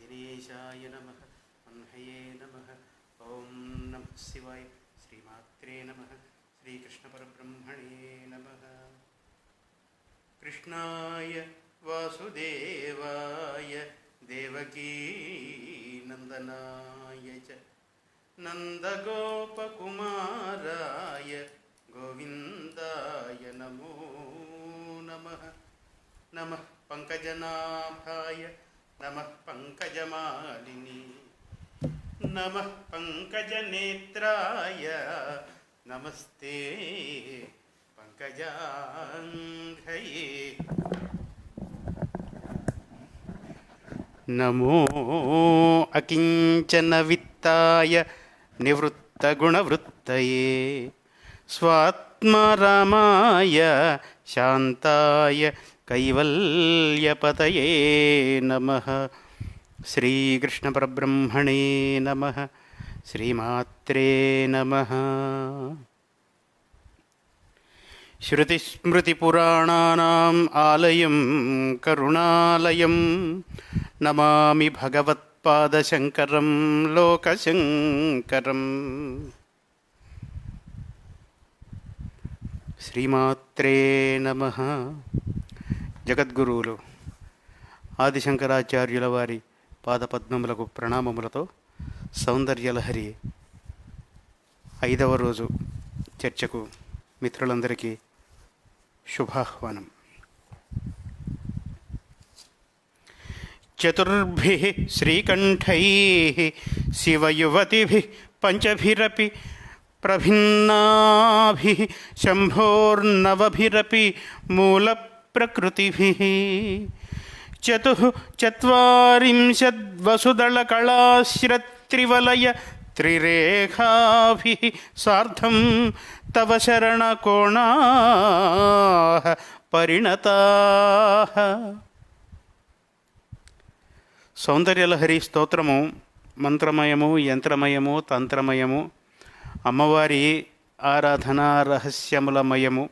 ఆంజనేశాయ నమః అన్హయే నమః. ఓం నమః శివాయ. శ్రీమాత్రే నమః. శ్రీకృష్ణపరబ్రహ్మణే నమః. కృష్ణాయ వాసుదేవాయ దేవకీనందనాయ చ నందగోపకుమారాయ గోవిందాయ నమో నమః. నమః పంకజనాభాయ నమః పంకజమాలిని నమః పంకజనేత్రాయ నమస్తే పంకజాంఘ్రయే. నమో అకించన విత్తాయ నివృత్తగుణవృత్తయే స్వాత్మారామాయ శాంతాయ కైవల్యపతయే నమః. శ్రీకృష్ణపరబ్రహ్మణే నమః. శ్రీమాత్రే నమః. శృతిస్మృతిపురాణానాం ఆలయం కరుణాలయం నమామి భగవత్పాదశంకరం లోకశంకరం. శ్రీమాత్రే నమః. జగద్గురువులు ఆదిశంకరాచార్యుల వారి పాదపద్మములకు ప్రణామములతో సౌందర్యలహరి 5వ రోజు చర్చకు మిత్రులందరికీ శుభాహ్వానం. చతుర్భిః శ్రీకంఠైః శివయువతిభిః పంచభిరపి ప్రభిన్నాభిః శంభోర్నవభిరపి మూలప్రకృతిభిః చతుశ్చత్వారింశద్వసుదళకళాశ్రత్రివలయ త్రిరేఖాభిః సార్ధం తవ శరణకోణాః పరిణతాః. సౌందర్యలహరి స్తోత్రము మంత్రమయము, యంత్రమయము, తంత్రమయము, అమ్మవారి ఆరాధనా రహస్యములమయము,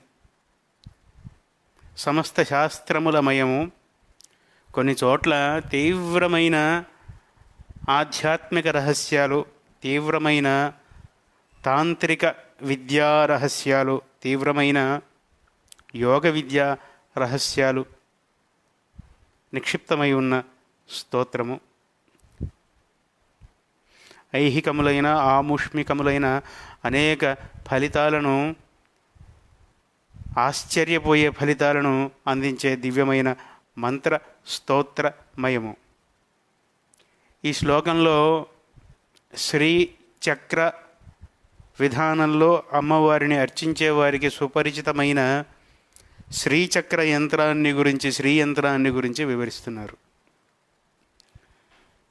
సమస్త శాస్త్రములమయము. కొన్ని చోట్ల తీవ్రమైన ఆధ్యాత్మిక రహస్యాలు, తీవ్రమైన తాంత్రిక విద్యా రహస్యాలు, తీవ్రమైన యోగ విద్యా రహస్యాలు నిక్షిప్తమై ఉన్న స్తోత్రము. ఐహికములైన ఆముష్మికములైన అనేక ఫలితాలను, ఆశ్చర్యపోయే ఫలితాలను అందించే దివ్యమైన మంత్ర స్తోత్రమయము. ఈ శ్లోకంలో శ్రీచక్ర విధానంలో అమ్మవారిని అర్చించే వారికి సుపరిచితమైన శ్రీచక్ర యంత్రాన్ని గురించి, శ్రీ యంత్రాన్ని గురించి వివరిస్తున్నారు.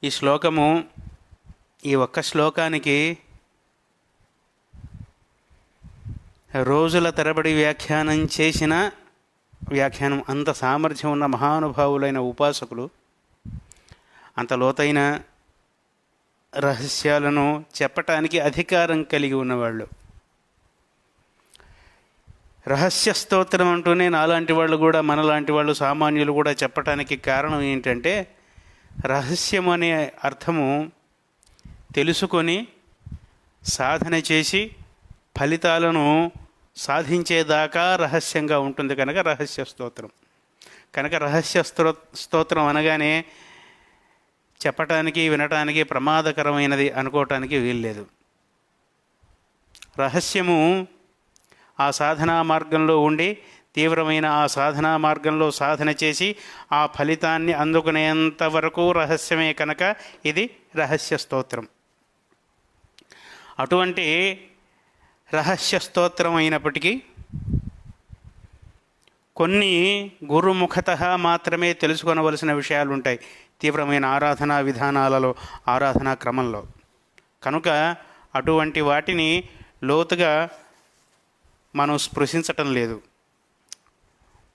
ఈ శ్లోకము, ఈ ఒక్క శ్లోకానికి రోజుల తరబడి వ్యాఖ్యానం చేసిన వ్యాఖ్యానం, అంత సామర్థ్యం ఉన్న మహానుభావులైన ఉపాసకులు, అంత లోతైన రహస్యాలను చెప్పటానికి అధికారం కలిగి ఉన్నవాళ్ళు. రహస్య స్తోత్రం అంటూనే నాలాంటి వాళ్ళు కూడా, మనలాంటి వాళ్ళు, సామాన్యులు కూడా చెప్పటానికి కారణం ఏంటంటే, రహస్యం అనే అర్థము తెలుసుకొని సాధన చేసి ఫలితాలను సాధించేదాకా రహస్యంగా ఉంటుంది కనుక రహస్య స్తోత్రం. కనుక రహస్య స్తోత్రం అనగానే చెప్పటానికి, వినటానికి ప్రమాదకరమైనది అనుకోవటానికి వీల్లేదు. రహస్యము ఆ సాధనా మార్గంలో ఉండి, తీవ్రమైన ఆ సాధనా మార్గంలో సాధన చేసి ఆ ఫలితాన్ని అందుకునేంత వరకు రహస్యమే కనుక ఇది రహస్య స్తోత్రం. అటువంటి రహస్య స్తోత్రం అయినప్పటికీ కొన్ని గురుముఖత మాత్రమే తెలుసుకొనవలసిన విషయాలు ఉంటాయి తీవ్రమైన ఆరాధనా విధానాలలో, ఆరాధనా క్రమంలో. కనుక అటువంటి వాటిని లోతుగా మనం స్పృశించటం లేదు.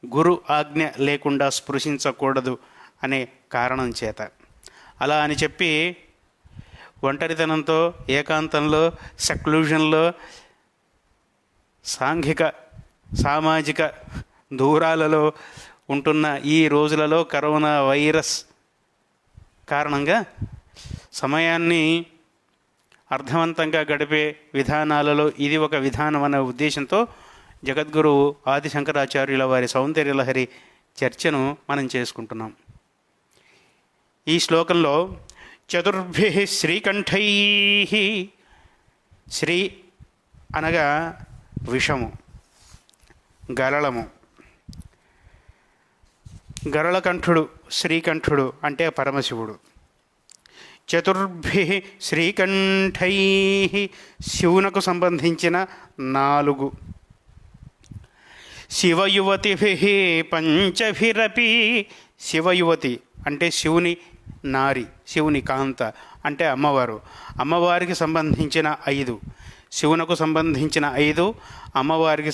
గురు ఆజ్ఞ లేకుండా స్పృశించకూడదు అనే కారణం చేత. అలా అని చెప్పి ఒంటరితనంతో, ఏకాంతంలో, సెక్లూజన్లో, సాంఘిక సామాజిక దూరాలలో ఉంటున్న ఈ రోజులలో, కరోనా వైరస్ కారణంగా సమయాన్ని అర్థవంతంగా గడిపే విధానాలలో ఇది ఒక విధానం అనే ఉద్దేశంతో జగద్గురువు ఆది శంకరాచార్యుల వారి సౌందర్యలహరి చర్చను మనం చేసుకుంటున్నాం. ఈ శ్లోకంలో చతుర్భి శ్రీకంఠై, శ్రీ అనగా విషము, గరళము, గరళకంఠుడు శ్రీకంఠుడు అంటే పరమశివుడు. చతుర్భి శ్రీకంఠై, శివునకు సంబంధించిన 4. శివయువతిభి పంచభిరపి, శివయువతి అంటే శివుని నారి, శివుని కాంత అంటే అమ్మవారు. అమ్మవారికి సంబంధించిన 5, శివునకు సంబంధించిన 5, అమ్మవారికి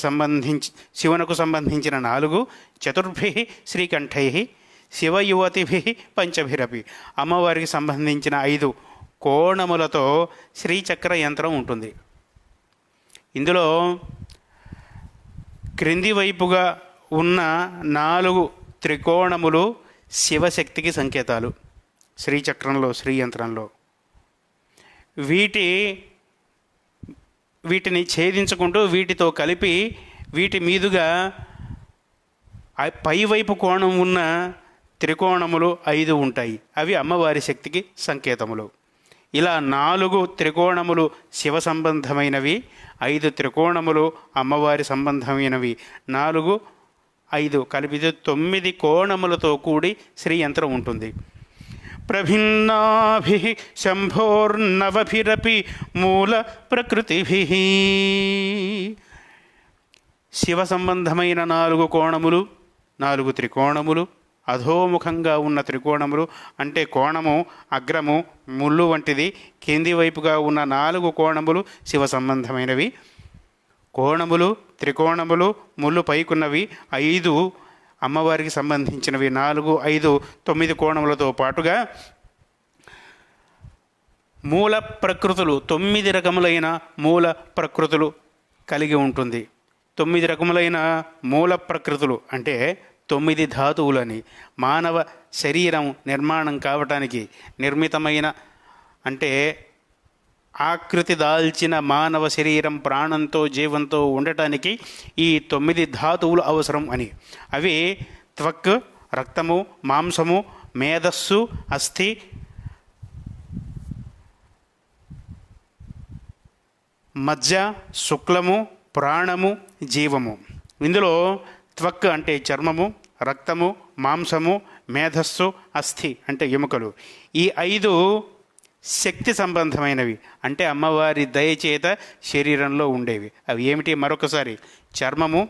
శివునకు సంబంధించిన 4. చతుర్భి శ్రీకంఠై శివయువతిభి పంచభిరపి, అమ్మవారికి సంబంధించిన 5 కోణములతో శ్రీచక్ర యంత్రం ఉంటుంది. ఇందులో క్రింది వైపుగా ఉన్న 4 త్రికోణములు శివశక్తికి సంకేతాలు శ్రీచక్రంలో, శ్రీయంత్రంలో. వీటిని ఛేదించుకుంటూ వీటితో కలిపి వీటి మీదుగా పైవైపు కోణం ఉన్న త్రికోణములు 5 ఉంటాయి. అవి అమ్మవారి శక్తికి సంకేతములు. ఇలా 4 త్రికోణములు శివ సంబంధమైనవి, 5 త్రికోణములు అమ్మవారి సంబంధమైనవి, 4, 5 కలిపితే 9 కోణములతో కూడి శ్రీయంత్రం ఉంటుంది. ప్రభిన్నాభి శంభోర్నవభిరపి మూల ప్రకృతిభి, శివ సంబంధమైన 4 కోణములు, 4 త్రికోణములు, అధోముఖంగా ఉన్న త్రికోణములు అంటే కోణము అగ్రము ముళ్ళు వంటిది, కింది వైపుగా ఉన్న 4 కోణములు శివ సంబంధమైనవి. కోణములు, త్రికోణములు, ముళ్ళు పైకున్నవి 5 అమ్మవారికి సంబంధించినవి. 4, 5, 9 కోణములతో పాటుగా మూల ప్రకృతులు, 9 రకములైన మూల ప్రకృతులు కలిగి ఉంటుంది. 9 రకములైన మూల ప్రకృతులు అంటే 9 ధాతువులని. మానవ శరీరం నిర్మాణం కావటానికి నిర్మితమైన అంటే ఆకృతి దాల్చిన మానవ శరీరం ప్రాణంతో జీవంతో ఉండటానికి ఈ 9 ధాతువులు అవసరం అని. అవి త్వక్, రక్తము, మాంసము, మేధస్సు, అస్థి, మజ్జ, శుక్లము, ప్రాణము, జీవము. ఇందులో త్వక్ అంటే చర్మము, రక్తము, మాంసము, మేధస్సు, అస్థి అంటే ఎముకలు. ఈ 5 శక్తి సంబంధమైనవి అంటే అమ్మవారి దయచేత శరీరంలో ఉండేవి. అవి ఏమిటి మరొకసారి? చర్మము,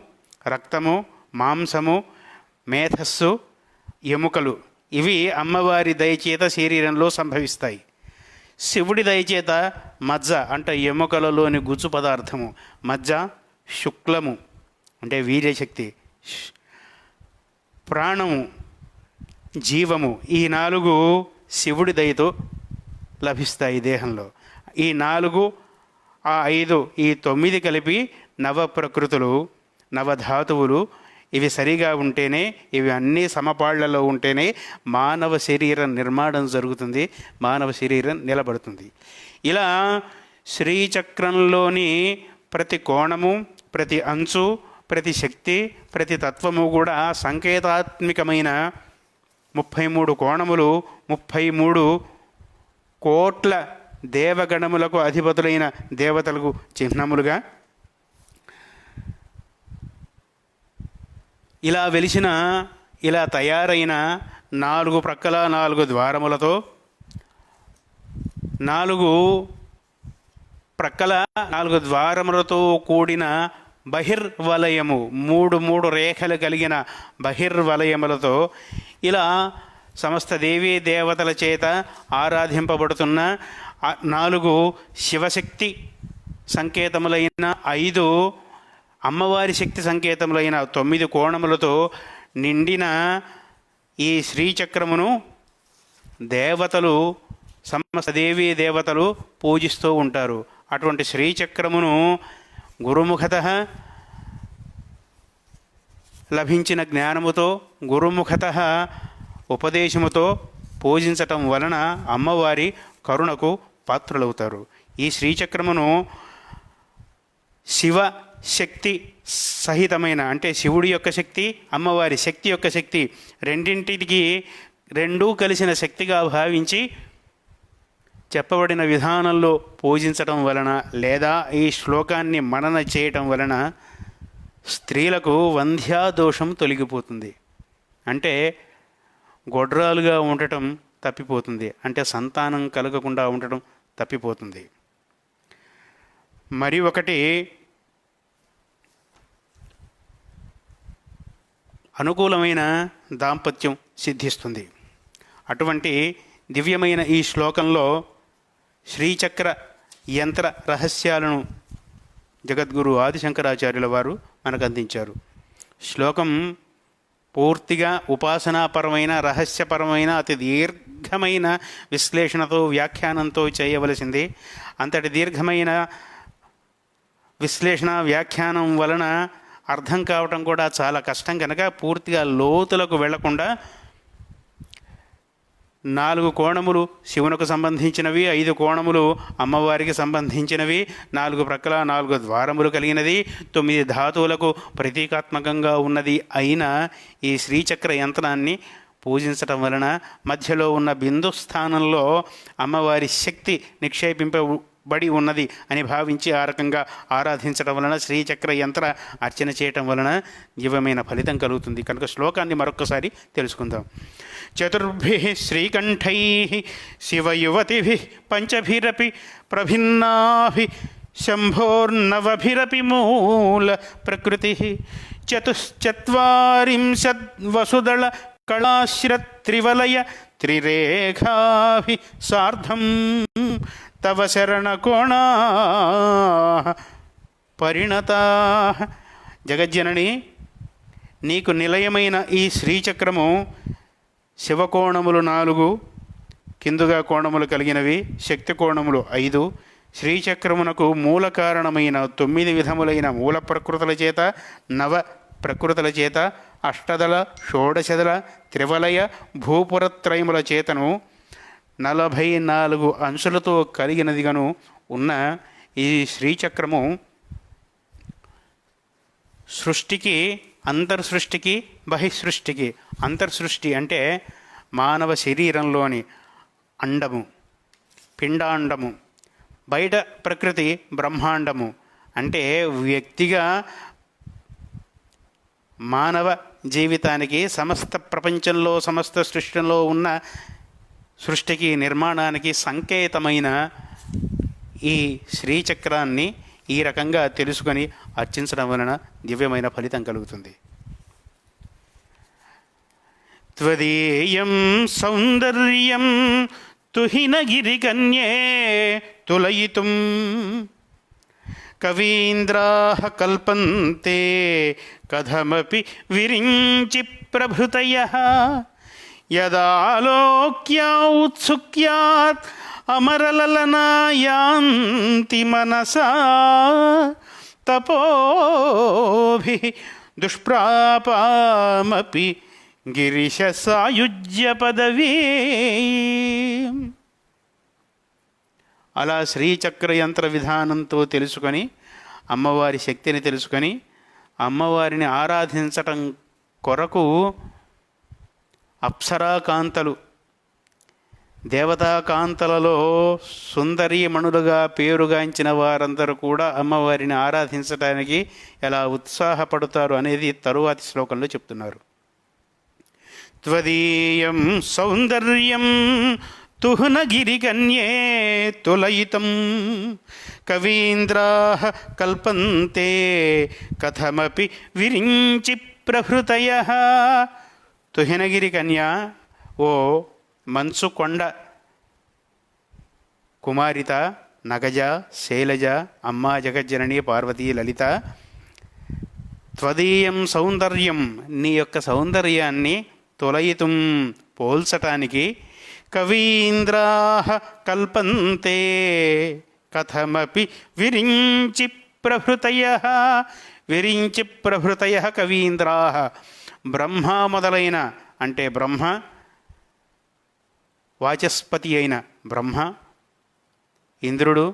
రక్తము, మాంసము, మేధస్సు, ఎముకలు. ఇవి అమ్మవారి దయచేత శరీరంలో సంభవిస్తాయి. శివుడి దయచేత మజ్జ అంటే ఎముకలలోని గుజ్జు పదార్థము, మజ్జ, శుక్లము అంటే వీర్యశక్తి, ప్రాణము, జీవము. ఈ 4 శివుడి దయతో లభిస్తాయి దేహంలో. ఈ 4, ఆ 5, ఈ 9 కలిపి నవ ప్రకృతులు, నవధాతువులు. ఇవి సరిగా ఉంటేనే, ఇవి అన్నీ సమపాళ్లలో ఉంటేనే మానవ శరీరం నిర్మాణం జరుగుతుంది, మానవ శరీరం నిలబడుతుంది. ఇలా శ్రీచక్రంలోని ప్రతి కోణము, ప్రతి అంచు, ప్రతి శక్తి, ప్రతి తత్వము కూడా సంకేతాత్మకమైన 33 కోణములు, 33 కోట్ల దేవగణములకు అధిపతులైన దేవతలకు చిహ్నములుగా ఇలా వెలిసిన, ఇలా తయారైన 4 ప్రక్కల 4 ద్వారములతో, 4 ప్రక్కల 4 ద్వారములతో కూడిన బహిర్వలయము, 3 రేఖలు కలిగిన బహిర్వలయములతో ఇలా సమస్త దేవీ దేవతల చేత ఆరాధింపబడుతున్న 4 శివశక్తి సంకేతములైన, 5 అమ్మవారి శక్తి సంకేతములైన 9 కోణములతో నిండిన ఈ శ్రీచక్రమును దేవతలు, సమస్త దేవీ దేవతలు పూజిస్తూ ఉంటారు. అటువంటి శ్రీచక్రమును గురుముఖతః లభించిన జ్ఞానముతో, గురుముఖతః ఉపదేశముతో పూజించటం వలన అమ్మవారి కరుణకు పాత్రులవుతారు. ఈ శ్రీచక్రమును శివ శక్తి సహితమైన, అంటే శివుడి యొక్క శక్తి, అమ్మవారి శక్తి యొక్క శక్తి రెండింటికి రెండూ కలిసిన శక్తిగా భావించి చెప్పబడిన విధానంలో పూజించటం వలన లేదా ఈ శ్లోకాన్ని మనన చేయటం వలన స్త్రీలకు వంధ్యాదోషం తొలగిపోతుంది. అంటే గొడ్రాలుగా ఉండటం తప్పిపోతుంది, అంటే సంతానం కలగకుండా ఉండటం తప్పిపోతుంది. మరి ఒకటి, అనుకూలమైన దాంపత్యం సిద్ధిస్తుంది. అటువంటి దివ్యమైన ఈ శ్లోకంలో శ్రీచక్ర యంత్ర రహస్యాలను జగద్గురు ఆదిశంకరాచార్యుల వారు మనకు అందించారు. శ్లోకం పూర్తిగా ఉపాసనాపరమైన, రహస్యపరమైన, అతి దీర్ఘమైన విశ్లేషణతో, వ్యాఖ్యానంతో చేయవలసింది. అంతటి దీర్ఘమైన విశ్లేషణ వ్యాఖ్యానం వలన అర్థం కావటం కూడా చాలా కష్టం కనుక పూర్తిగా లోతులకు వెళ్లకుండా 4 కోణములు శివునకు సంబంధించినవి, 5 కోణములు అమ్మవారికి సంబంధించినవి, 4 ప్రక్కల 4 ద్వారములు కలిగినది, 9 ధాతువులకు ప్రతీకాత్మకంగా ఉన్నది అయిన ఈ శ్రీచక్ర యంత్రాన్ని పూజించటం వలన మధ్యలో ఉన్న బిందు స్థానంలో అమ్మవారి శక్తి నిక్షేపింపబడి ఉన్నది అని భావించి ఆ రకంగా ఆరాధించడం వలన, శ్రీచక్ర యంత్ర అర్చన చేయటం వలన దివ్యమైన ఫలితం కలుగుతుంది. కనుక శ్లోకాన్ని మరొక్కసారి తెలుసుకుందాం. చతుర్భిః శ్రీకంఠైః శివయువతిభిః పంచభిరపి ప్రభిన్నాభిః శంభోర్నవభిరపి మూల ప్రకృతిః చతుశ్చత్వారింశద్వసుదళ కళాశ్రత్రివలయ త్రిరేఖాభిః సార్ధం తవ శరణకోణాః పరిణతాః. జగజ్జనని, నీకు నిలయమైన ఈ శ్రీచక్రము శివకోణములు 4, కిందుగా కోణములు కలిగినవి, శక్తి కోణములు 5, శ్రీచక్రమునకు మూల కారణమైన 9 విధములైన మూల ప్రకృతుల చేత, నవ ప్రకృతుల చేత, అష్టదళ షోడశదళ త్రివలయ భూపురత్రయముల చేతను 44 అంశులతో కలిగినదిగాను ఉన్న ఈ శ్రీచక్రము సృష్టికి, అంతర్సృష్టికి, బహిసృష్టికి, అంతర్సృష్టి అంటే మానవ శరీరంలోని అండము, పిండాండము, బయట ప్రకృతి బ్రహ్మాండము, అంటే వ్యక్తిగా మానవ జీవితానికి, సమస్త ప్రపంచంలో, సమస్త సృష్టిలో ఉన్న సృష్టికి, నిర్మాణానికి సంకేతమైన ఈ శ్రీచక్రాన్ని ఈ రకంగా తెలుసుకొని అర్చించడం వలన దివ్యమైన ఫలితం కలుగుతుంది. త్వదీయం సౌందర్యం తుహినగిరికన్యే తులయితుం కవీంద్రాః కల్పంతే కథమపి విరించి ప్రభృతయః యదాలోక్యౌత్సుక్యాత్ అమరలలనాయాంతి మనసా తపోభిః దుష్ప్రాపామపి గిరిశ సాయుజ్య పదవీ. అలా శ్రీచక్రయంత్ర విధానంతో తెలుసుకొని, అమ్మవారి శక్తిని తెలుసుకొని, అమ్మవారిని ఆరాధించటం కొరకు అప్సరాకాంతలు, దేవతాకాంతలలో సుందరీమణులుగా పేరుగాంచిన వారందరూ కూడా అమ్మవారిని ఆరాధించడానికి ఎలా ఉత్సాహపడతారు అనేది తరువాతి శ్లోకంలో చెప్తున్నారు. త్వదీయం సౌందర్యం తుహ్నగిరికన్యే తులయితం కవీంద్రాః కల్పంతే కథమపి విరించి ప్రభృతయః. తుహినగిరి కన్య, ఓ మంచు కొండ కుమారిత, నగజ, శైలజ, అమ్మ జగజ్జనని పార్వతీ లలిత, త్వదీయం సౌందర్యం, నీ యొక్క సౌందర్యాన్ని తొలయితుం పోల్చటానికి, కవీంద్రాః కల్పంతే కథమపి విరించి ప్రభృతయః. విరించి ప్రభృతయః కవీంద్రాః, బ్రహ్మ మొదలైన, అంటే బ్రహ్మ, వాచస్పతి అయిన బ్రహ్మ, ఇంద్రుడు,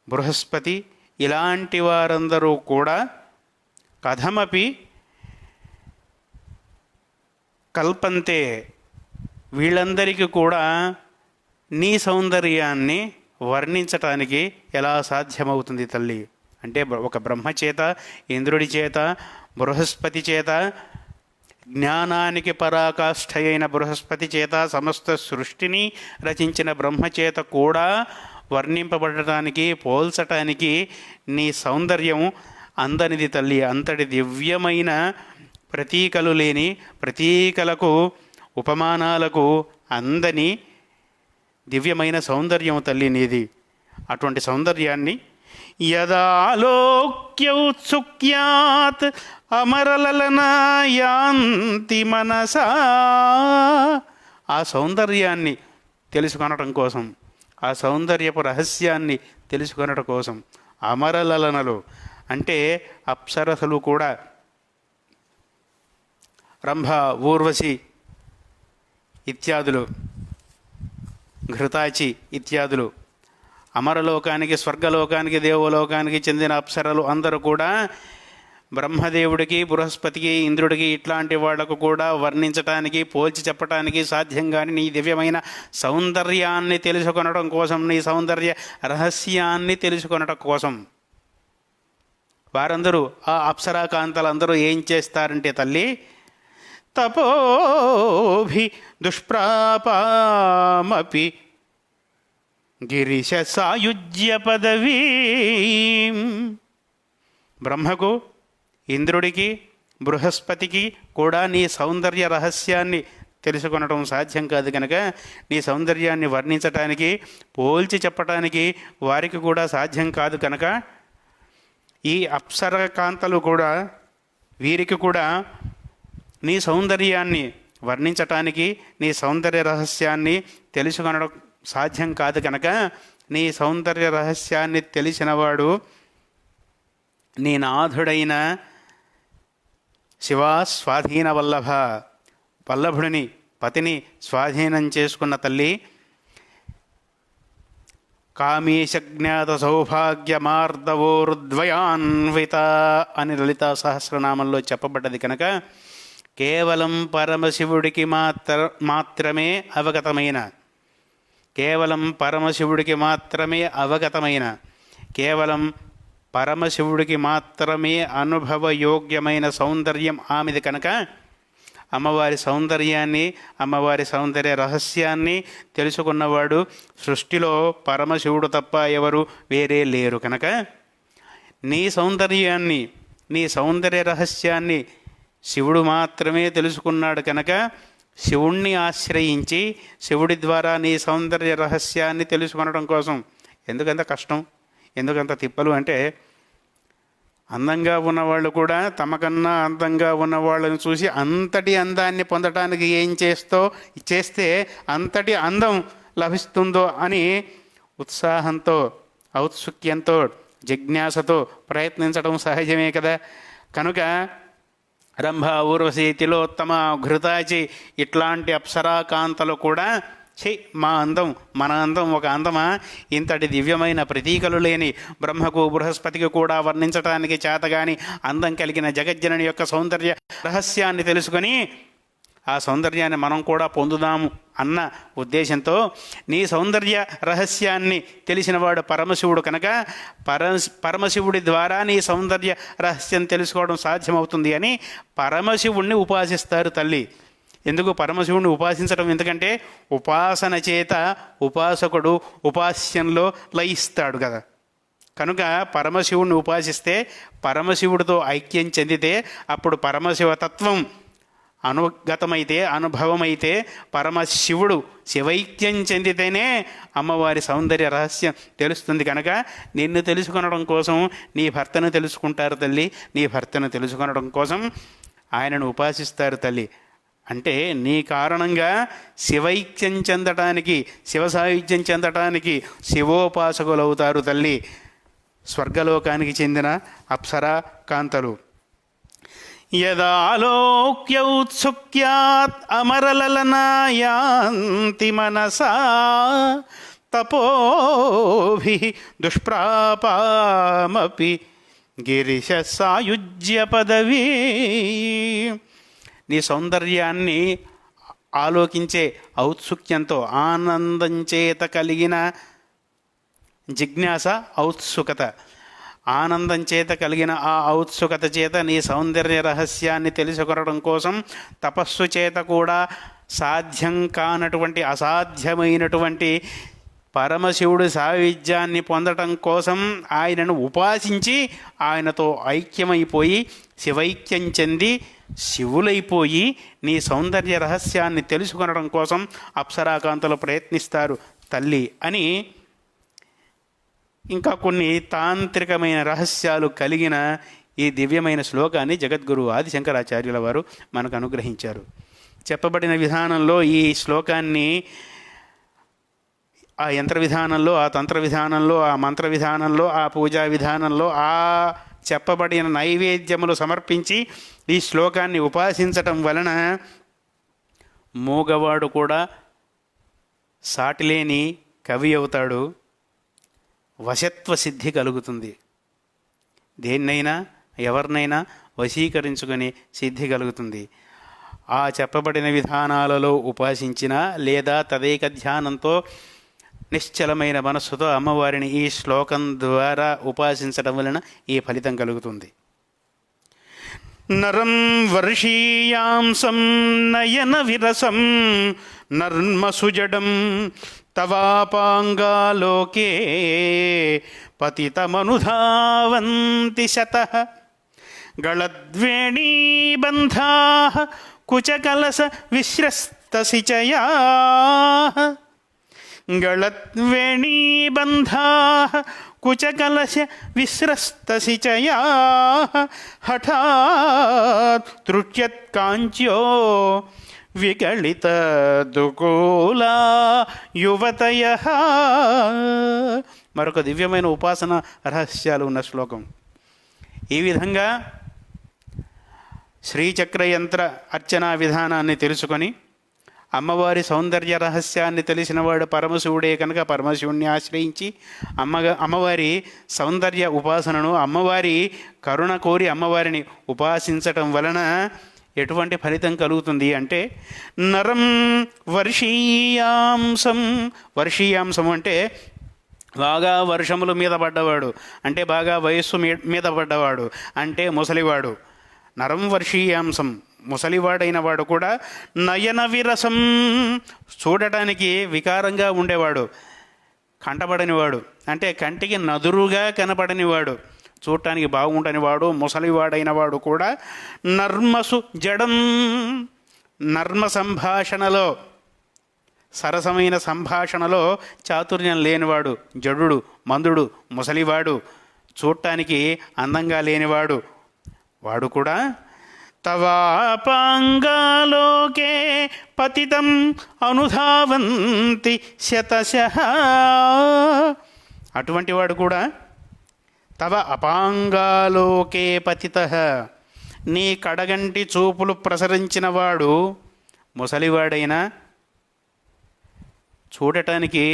బృహస్పతి ఇలాంటి వారందరూ కూడా కథమపి కల్పంతే, వీళ్ళందరికీ కూడా నీ సౌందర్యాన్ని వర్ణించటానికి ఎలా సాధ్యమవుతుంది తల్లి అంటే, ఒక బ్రహ్మ చేత, ఇంద్రుడి చేత, బృహస్పతి చేత, జ్ఞానానికి పరాకాష్ఠ అయిన బృహస్పతి చేత, సమస్త సృష్టిని రచించిన బ్రహ్మచేత కూడా వర్ణింపబడటానికి, పోల్చటానికి నీ సౌందర్యం అందనిది తల్లి. అంతటి దివ్యమైన ప్రతీకలు లేని, ప్రతీకలకు ఉపమానాలకు అందని దివ్యమైన సౌందర్యం తల్లి నీది. అటువంటి సౌందర్యాన్ని యదాలోక్యౌత్సుక్యాత్ అమరలలనాయాంతి మనసా, ఆ సౌందర్యాన్ని తెలుసుకొనటం కోసం, ఆ సౌందర్యపు రహస్యాన్ని తెలుసుకొనటం కోసం అమరలలనలు అంటే అప్సరసలు కూడా, రంభ, ఊర్వశి ఇత్యాదులు, ఘృతాచి ఇత్యాదులు, అమరలోకానికి, స్వర్గలోకానికి, దేవలోకానికి చెందిన అప్సరలు అందరూ కూడా బ్రహ్మదేవుడికి, బృహస్పతికి, ఇంద్రుడికి ఇట్లాంటి వాళ్లకు కూడా వర్ణించటానికి, పోల్చి చెప్పటానికి సాధ్యం కాని నీ దివ్యమైన సౌందర్యాన్ని తెలుసుకొనడం కోసం, నీ సౌందర్య రహస్యాన్ని తెలుసుకొనటం కోసం వారందరూ, ఆ అప్సరాకాంతలందరూ ఏం చేస్తారంటే తల్లి, తపోభి దుష్ప్రాపామపి గిరిశ సాయుజ్య పదవీ, బ్రహ్మకు, ఇంద్రుడికి, బృహస్పతికి కూడా నీ సౌందర్య రహస్యాన్ని తెలుసుకొనటం సాధ్యం కాదు కనుక, నీ సౌందర్యాన్ని వర్ణించటానికి, పోల్చి చెప్పటానికి వారికి కూడా సాధ్యం కాదు కనుక, ఈ అప్సరకాంతలు కూడా, వీరికి కూడా నీ సౌందర్యాన్ని వర్ణించటానికి, నీ సౌందర్య రహస్యాన్ని తెలుసుకొనడం సాధ్యం కాదు కనుక, నీ సౌందర్య రహస్యాన్ని తెలిసినవాడు నీ నాథుడైన శివా స్వాధీన వల్లభ, వల్లభుడిని, పతిని స్వాధీనం చేసుకున్న తల్లి, కామేశజ్ఞాత సౌభాగ్యమార్దవోరుద్వయాన్విత అని లలితా సహస్రనామంలో చెప్పబడ్డది కనుక, కేవలం పరమశివుడికి మాత్రమే అవగతమైన, కేవలం పరమశివుడికి మాత్రమే అవగతమైన, కేవలం పరమశివుడికి మాత్రమే అనుభవయోగ్యమైన సౌందర్యం ఆమెది కనుక, అమ్మవారి సౌందర్యాన్ని, అమ్మవారి సౌందర్య రహస్యాన్ని తెలుసుకున్నవాడు సృష్టిలో పరమశివుడు తప్ప ఎవరు వేరే లేరు కనుక, నీ సౌందర్యాన్ని, నీ సౌందర్య రహస్యాన్ని శివుడు మాత్రమే తెలుసుకున్నాడు కనుక, శివుణ్ణి ఆశ్రయించి శివుడి ద్వారా నీ సౌందర్య రహస్యాన్ని తెలుసుకొనడం కోసం ఎందుకంత కష్టం, ఎందుకంత తిప్పలు అంటే, అందంగా ఉన్నవాళ్ళు కూడా తమకన్నా అందంగా ఉన్నవాళ్ళని చూసి అంతటి అందాన్ని పొందడానికి ఏం చేస్తే అంతటి అందం లభిస్తుందో అని ఉత్సాహంతో, ఔత్సుక్యంతో, జిజ్ఞాసతో ప్రయత్నించడం సహజమే కదా. కనుక రంభ, ఊర్వశి, తిలోత్తమ, ఘృతాచి ఇట్లాంటి అప్సరాకాంతలు కూడా మా అందం, మన అందం ఒక అందమా, ఇంతటి దివ్యమైన ప్రతీకలు లేని బ్రహ్మకు, బృహస్పతికి కూడా వర్ణించటానికి చేతగాని అందం కలిగిన జగజ్జనని యొక్క సౌందర్య రహస్యాన్ని తెలుసుకొని ఆ సౌందర్యాన్ని మనం కూడా పొందుదాము అన్న ఉద్దేశంతో, నీ సౌందర్య రహస్యాన్ని తెలిసినవాడు పరమశివుడు కనుక, పరమశివుడి ద్వారా నీ సౌందర్య రహస్యం తెలుసుకోవడం సాధ్యమవుతుంది అని పరమశివుణ్ణి ఉపాసిస్తారు తల్లి. ఎందుకు పరమశివుణ్ణి ఉపాసించడం? ఎందుకంటే ఉపాసన చేత ఉపాసకుడు ఉపాస్యంలో లయిస్తాడు కదా. కనుక పరమశివుణ్ణి ఉపాసిస్తే, పరమశివుడితో ఐక్యం చెందితే, అప్పుడు పరమశివతత్వం అనుగతమైతే, అనుభవమైతే, పరమశివుడు శివైక్యం చెందితేనే అమ్మవారి సౌందర్య రహస్యం తెలుస్తుంది. కనుక నిన్ను తెలుసుకొనడం కోసం నీ భర్తను తెలుసుకుంటారు తల్లి, నీ భర్తను తెలుసుకొనడం కోసం ఆయనను ఉపాసిస్తారు తల్లి. అంటే నీ కారణంగా శివైక్యం చెందటానికి, శివసాయుధ్యం చెందటానికి శివోపాసకులవుతారు తల్లి స్వర్గలోకానికి చెందిన అప్సరా కాంతలు. యదాలోక్యౌత్సుక్యాత్ అమరలలనాయాంతి మనసా తపోభిః దుష్ప్రాపామపి గిరిశ సాయుజ్య పదవీ. నీ సౌందర్యాన్ని ఆలోకించే ఔత్సుక్యంతో, ఆనందం చేత కలిగిన జిజ్ఞాస, ఔత్సుకత, ఆనందం చేత కలిగిన ఆ ఔత్సుకత చేత నీ సౌందర్య రహస్యాన్ని తెలుసుకొనడం కోసం, తపస్సు చేత కూడా సాధ్యం కానటువంటి, అసాధ్యమైనటువంటి పరమశివుడు సాయుధ్యాన్ని పొందటం కోసం ఆయనను ఉపాసించి ఆయనతో ఐక్యమైపోయి శివైక్యం చెంది శివులైపోయి నీ సౌందర్య రహస్యాన్ని తెలుసుకొనడం కోసం అప్సరాకాంతలు ప్రయత్నిస్తారు తల్లి అని ఇంకా కొన్ని తాంత్రికమైన రహస్యాలు కలిగిన ఈ దివ్యమైన శ్లోకాన్ని జగద్గురు ఆదిశంకరాచార్యుల వారు మనకు అనుగ్రహించారు. చెప్పబడిన విధానంలో ఈ శ్లోకాన్ని ఆ యంత్ర విధానంలో, ఆ తంత్ర విధానంలో, ఆ మంత్ర విధానంలో, ఆ పూజా విధానంలో, ఆ చెప్పబడిన నైవేద్యములు సమర్పించి ఈ శ్లోకాన్ని ఉపాసించటం వలన మూగవాడు కూడా సాటిలేని కవి అవుతాడు. వశత్వ సిద్ధి కలుగుతుంది. దేన్నైనా ఎవరినైనా వశీకరించుకొని సిద్ధి కలుగుతుంది. ఆ చెప్పబడిన విధానాలలో ఉపాసించిన లేదా తదేక ధ్యానంతో నిశ్చలమైన మనస్సుతో అమ్మవారిని ఈ శ్లోకం ద్వారా ఉపాసించడం వలన ఈ ఫలితం కలుగుతుంది. నరం వర్షీయాంసం నయన విరసం నర్మసుజడం తవాపాంగాలోకే పతితమనుధావంతి శతః గళద్వేణీబంధాః కుచకలస విశ్రస్తసిచయాః గళద్వేణీబంధాః కుచకలశ విశ్రస్తసిచయాః హఠాత్ తృట్యత్కాంచ్యో వికళిత దుకూలా యువతయః. మరొక దివ్యమైన ఉపాసన రహస్యాలు ఉన్న శ్లోకం. ఈ విధంగా శ్రీచక్రయంత్ర అర్చనా విధానాన్ని తెలుసుకొని అమ్మవారి సౌందర్య రహస్యాన్ని తెలిసినవాడు పరమశివుడే కనుక పరమశివుణ్ణి ఆశ్రయించి అమ్మవారి సౌందర్య ఉపాసనను, అమ్మవారి కరుణ కోరి అమ్మవారిని ఉపాసించటం వలన ఎటువంటి ఫలితం కలుగుతుంది అంటే నరం వర్షీయాంసం. వర్షీయాంసం అంటే బాగా వర్షముల మీద పడ్డవాడు, అంటే బాగా వయస్సు మీద పడ్డవాడు, అంటే ముసలివాడు. నరం వర్షీయాంసం, ముసలివాడైన వాడు కూడా నయన విరసం, చూడటానికి వికారంగా ఉండేవాడు, కంటపడనివాడు, అంటే కంటికి నదురుగా కనపడనివాడు, చూడటానికి బాగుండనివాడు, ముసలివాడైన వాడు కూడా నర్మసు జడం, నర్మ సంభాషణలో, సరసమైన సంభాషణలో చాతుర్యం లేనివాడు, జడుడు, మందుడు, ముసలివాడు, చూడటానికి అందంగా లేనివాడు, వాడు కూడా తవాపాంగాలోకే పతితం అనుధావంతి శతశః. అటువంటి వాడు కూడా తవ అపాంగాలోకే పతితః, నీ కడగంటి చూపులు ప్రసరించిన వాడు ముసలివాడైనా చూడటానికి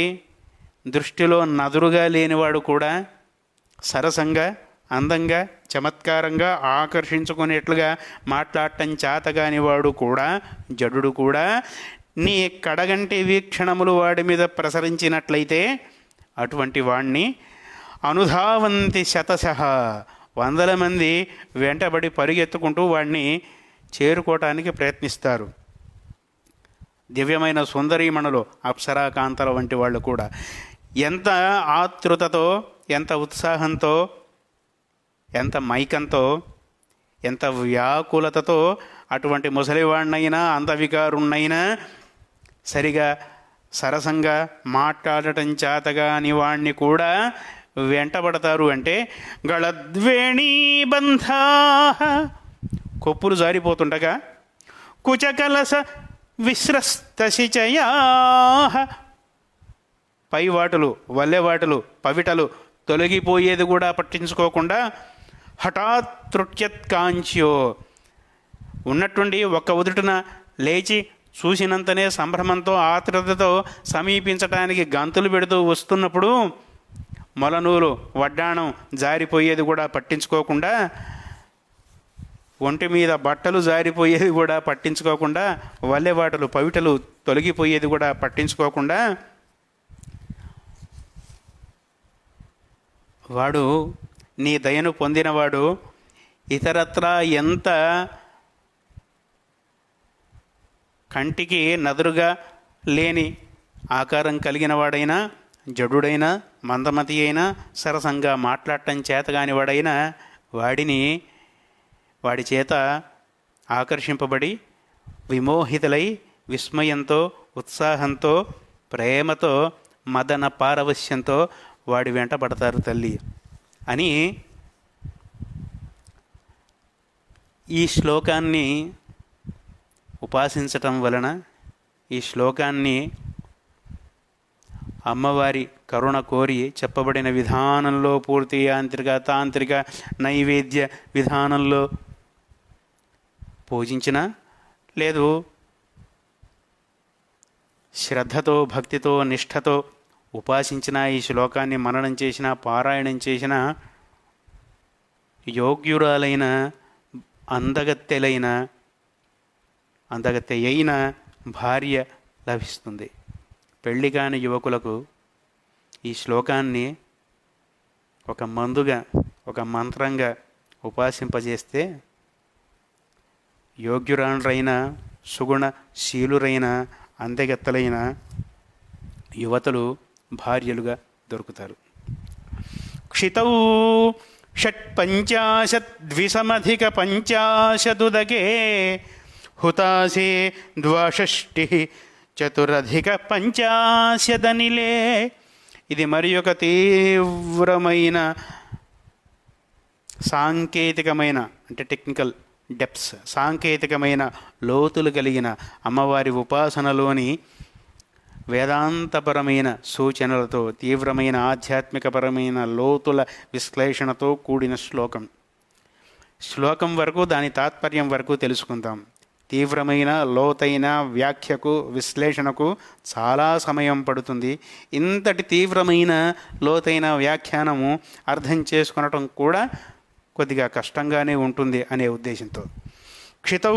దృష్టిలో నదురుగా లేనివాడు కూడా సరసంగా, అందంగా, చమత్కారంగా, ఆకర్షించుకునేట్లుగా మాట్లాడటం చేతగాని వాడు కూడా, జడుడు కూడా నీ కడగంటి వీక్షణములు వాడి మీద ప్రసరించినట్లయితే అటువంటి వాణ్ణి అనుధావంతి శతశః, 100 మంది వెంటబడి పరిగెత్తుకుంటూ వాడిని చేరుకోవటానికి ప్రయత్నిస్తారు. దివ్యమైన సుందరీమణులు, అప్సరాకాంతల వంటి వాళ్ళు కూడా ఎంత ఆతృతతో, ఎంత ఉత్సాహంతో, ఎంత మైకంతో, ఎంత వ్యాకులతతో అటువంటి ముసలివాడినైనా అంతవికారుణ్ణైనా సరిగా సరసంగా మాట్లాడటం చేతగాని వాణ్ణి కూడా వెంటబడతారు అంటే గళద్వేణీబంధాః, కొప్పులు జారిపోతుండగా, కుచకలస విశ్రస్తశిచయాః, పైవాటులు, వల్లెవాటులు, పవిటలు తొలగిపోయేది కూడా పట్టించుకోకుండా హఠాత్ తృట్యత్కాంచ్యో, ఉన్నట్టుండి ఒక్క ఉదుటున లేచి చూసినంతనే సంభ్రమంతో ఆత్రుతతో సమీపించటానికి గంతులు పెడుతూ వస్తున్నప్పుడు మొలనూలు వడ్డాణం జారిపోయేది కూడా పట్టించుకోకుండా, ఒంటి మీద బట్టలు జారిపోయేది కూడా పట్టించుకోకుండా, వల్లెవాటలు పవిటలు తొలగిపోయేది కూడా పట్టించుకోకుండా, వాడు నీ దయను పొందినవాడు ఇతరత్రా ఎంత కంటికి నదురుగా లేని ఆకారం కలిగిన వాడైనా, జడుడైనా, మందమతి అయినా, సరసంగా మాట్లాడటం చేతగాని వాడైనా వాడి చేత ఆకర్షింపబడి విమోహితులై విస్మయంతో, ఉత్సాహంతో, ప్రేమతో, మదన పారవశ్యంతో వాడి వెంట పడతారు తల్లి అని ఈ శ్లోకాన్ని ఉపాసించటం వలన, ఈ శ్లోకాన్ని అమ్మవారి కరుణ కోరి చెప్పబడిన విధానంలో, పూర్తి యాంత్రిక తాంత్రిక నైవేద్య విధానంలో పూజించిన, లేదు శ్రద్ధతో, భక్తితో, నిష్ఠతో ఉపాసించిన, ఈ శ్లోకాన్ని మననం చేసిన, పారాయణం చేసిన యోగ్యురాలైన అందగత్తె అయిన భార్య లభిస్తుంది. పెళ్లి కాని యువకులకు ఈ శ్లోకాన్ని ఒక మందుగా, ఒక మంత్రంగా ఉపాసింపజేస్తే యోగ్యురాండ్రైన, సుగుణశీలురైన, అందగత్తెలైన యువతులు భార్యలుగా దొరుకుతారు. క్షితౌ షట్పంచాశద్విసమధిక పంచాశదుదకే హుతాసే ద్వాషష్టి చతురధిక పంచాశదనిలే. ఇది మరి ఒక తీవ్రమైన సాంకేతికమైన, అంటే టెక్నికల్ డెప్స్, సాంకేతికమైన లోతులు కలిగిన అమ్మవారి ఉపాసనలోని వేదాంతపరమైన సూచనలతో, తీవ్రమైన ఆధ్యాత్మికపరమైన లోతుల విశ్లేషణతో కూడిన శ్లోకం వరకు, దాని తాత్పర్యం వరకు తెలుసుకుందాం. తీవ్రమైన లోతైన వ్యాఖ్యకు, విశ్లేషణకు చాలా సమయం పడుతుంది. ఇంతటి తీవ్రమైన లోతైన వ్యాఖ్యానము అర్థం చేసుకొనటం కూడా కొద్దిగా కష్టంగానే ఉంటుంది అనే ఉద్దేశంతో క్షితౌ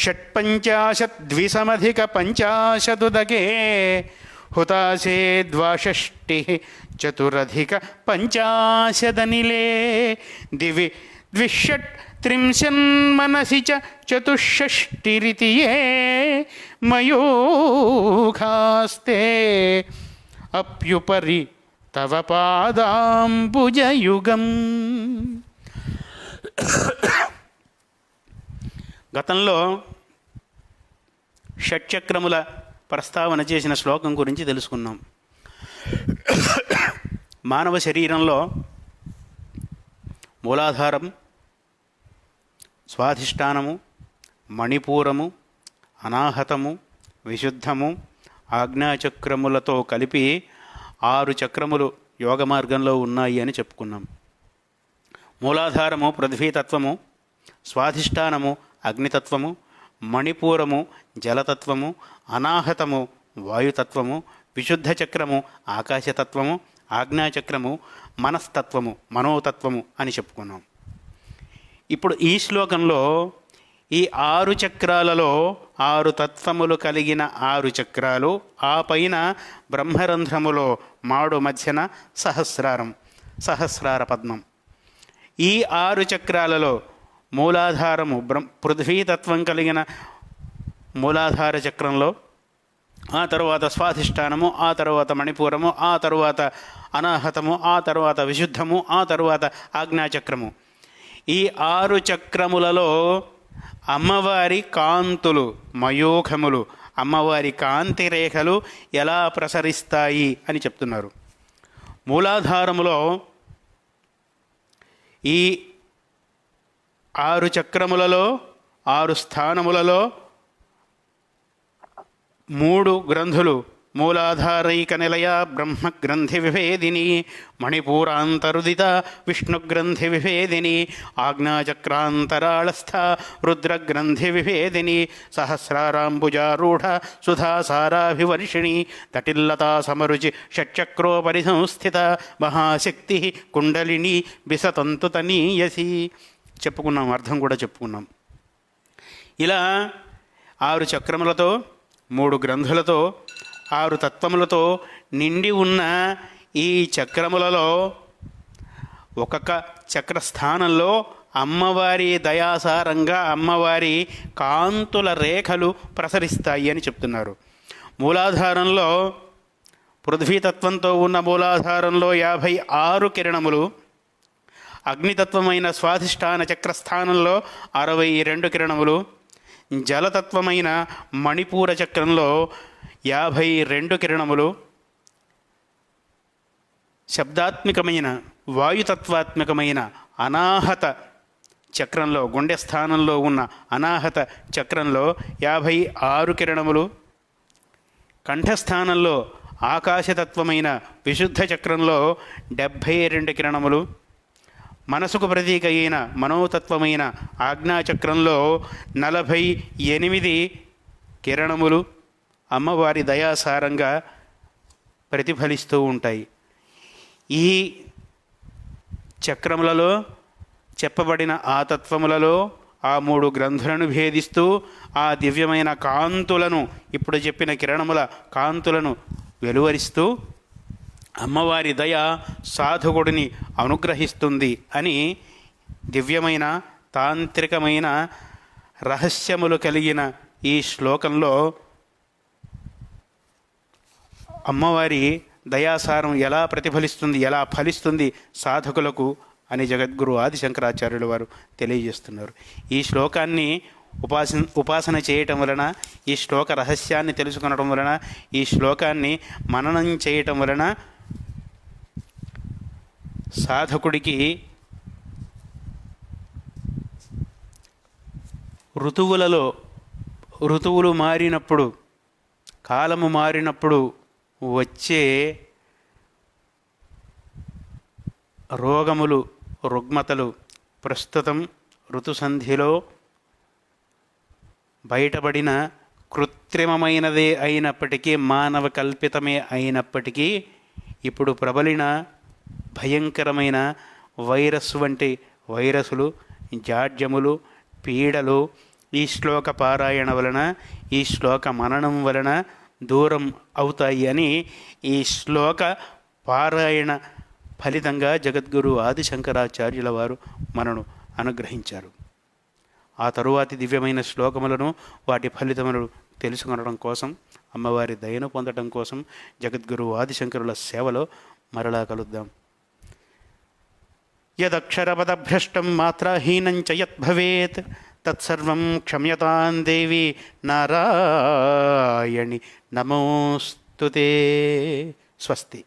షట్పంచాశద్విసమధిక పంచాశదుదకే హుతాసే ద్వాషష్టి చతురధిక పంచాశదనిలే దివి ద్విషట్ త్రింశన్మనసి చతుషష్టిరితి యే మయూఖాస్తే అప్యుపరి తవ పాదాంబుజయుగం. గతంలో షట్చక్రముల ప్రస్తావన చేసిన శ్లోకం గురించి తెలుసుకున్నాం. మానవ శరీరంలో మూలాధారం, స్వాధిష్టానము, మణిపూరము, అనాహతము, విశుద్ధము, ఆజ్ఞాచక్రములతో కలిపి 6 చక్రములు యోగ మార్గంలో ఉన్నాయి అని చెప్పుకున్నాం. మూలాధారము పృథ్వీతత్వము, స్వాధిష్టానము అగ్నితత్వము, మణిపూరము జలతత్వము, అనాహతము వాయుతత్వము, విశుద్ధ చక్రము ఆకాశతత్వము, ఆజ్ఞాచక్రము మనస్తత్వము మనోతత్వము అని చెప్పుకున్నాం. ఇప్పుడు ఈ శ్లోకంలో ఈ 6 చక్రాలలో 6 తత్వములు కలిగిన 6 చక్రాలు, ఆ పైన బ్రహ్మరంధ్రములో మాడు మధ్యన సహస్రార పద్మం. ఈ 6 చక్రాలలో మూలాధారము పృథ్వీతత్వం కలిగిన మూలాధార చక్రంలో, ఆ తరువాత స్వాధిష్టానము, ఆ తరువాత మణిపూరము, ఆ తరువాత అనాహతము, ఆ తరువాత విశుద్ధము, ఆ తరువాత ఆజ్ఞాచక్రము. ఈ 6 చక్రములలో అమ్మవారి కాంతులు, మయూఖములు, అమ్మవారి కాంతి రేఖలు ఎలా ప్రసరిస్తాయి అని చెప్తున్నారు. మూలాధారములో ఈ 6 చక్రములలో 6 స్థానములలో 3 గ్రంథులు మూలాధారైక నిలయ బ్రహ్మగ్రంథి విభేదిని, మణిపూరాంతరుదిత విష్ణుగ్రంథి విభేదిని, ఆజ్ఞాచక్రాంతరాళస్థ రుద్రగ్రంథి విభేదిని, సహస్రారాంబుజారూఢ సుధాసారాభివర్షిణి, తటిల్లతా సమరుచి షట్చక్రోపరి సంస్థిత మహాశక్తి కుండలిని బిసతంతుతనీయసి. చెప్పుకున్నాం, అర్థం కూడా చెప్పుకున్నాం. ఇలా 6 చక్రములతో, 3 గ్రంథులతో, 6 తత్వములతో నిండి ఉన్న ఈ చక్రములలో ఒక్కొక్క చక్రస్థానంలో అమ్మవారి దయాసారంగా అమ్మవారి కాంతుల రేఖలు ప్రసరిస్తాయి అని చెప్తున్నారు. మూలాధారంలో పృథ్వీతత్వంతో ఉన్న మూలాధారంలో 56 కిరణములు, అగ్నితత్వమైన స్వాధిష్టాన చక్రస్థానంలో 62 కిరణములు, జలతత్వమైన మణిపూర చక్రంలో 52 కిరణములు, శబ్దాత్మికమైన వాయుతత్వాత్మకమైన అనాహత చక్రంలో, గుండె స్థానంలో ఉన్న అనాహత చక్రంలో 56 కిరణములు, కంఠస్థానంలో ఆకాశతత్వమైన విశుద్ధ చక్రంలో 72 కిరణములు, మనసుకు ప్రతీక అయిన మనోతత్వమైన ఆజ్ఞాచక్రంలో 48 కిరణములు అమ్మవారి దయాసారంగా ప్రతిఫలిస్తూ ఉంటాయి. ఈ చక్రములలో చెప్పబడిన ఆ తత్వములలో ఆ 3 గ్రంథులను భేదిస్తూ ఆ దివ్యమైన కాంతులను, ఇప్పుడు చెప్పిన కిరణముల కాంతులను వెలువరిస్తూ అమ్మవారి దయ సాధకుడిని అనుగ్రహిస్తుంది అని దివ్యమైన తాంత్రికమైన రహస్యములు కలిగిన ఈ శ్లోకంలో అమ్మవారి దయాసారం ఎలా ప్రతిఫలిస్తుంది, ఎలా ఫలిస్తుంది సాధకులకు అని జగద్గురు ఆదిశంకరాచార్యుల వారు తెలియజేస్తున్నారు. ఈ శ్లోకాన్ని ఉపాసన చేయటం వలన, ఈ శ్లోక రహస్యాన్ని తెలుసుకొనడం వలన, ఈ శ్లోకాన్ని మననం చేయటం వలన సాధకుడికి ఋతువులు మారినప్పుడు, కాలము మారినప్పుడు వచ్చే రోగములు, రుగ్మతలు ప్రస్తుతం ఋతుసంధిలో బయటపడిన కృత్రిమమైనదే అయినప్పటికీ, మానవ కల్పితమే అయినప్పటికీ, ఇప్పుడు ప్రబలిన భయంకరమైన వైరస్ వంటి వైరసులు, జాడ్యములు, పీడలు ఈ శ్లోక పారాయణ వలన, ఈ శ్లోక మననం వలన దూరం అవుతాయి అని ఈ శ్లోక పారాయణ ఫలితంగా జగద్గురు ఆదిశంకరాచార్యుల వారు మనను అనుగ్రహించారు. ఆ తరువాతి దివ్యమైన శ్లోకములను, వాటి ఫలితములను తెలుసుకొనడం కోసం, అమ్మవారి దయను పొందడం కోసం జగద్గురు ఆదిశంకరుల సేవలో మరలా కలుద్దాం. యదక్షరపదభ్రష్టం మాత్రాహీనం చ యత్ భవేత్ తత్సర్వం క్షమ్యతాం దేవి నారాయణి నమోస్తుతే. స్వస్తి.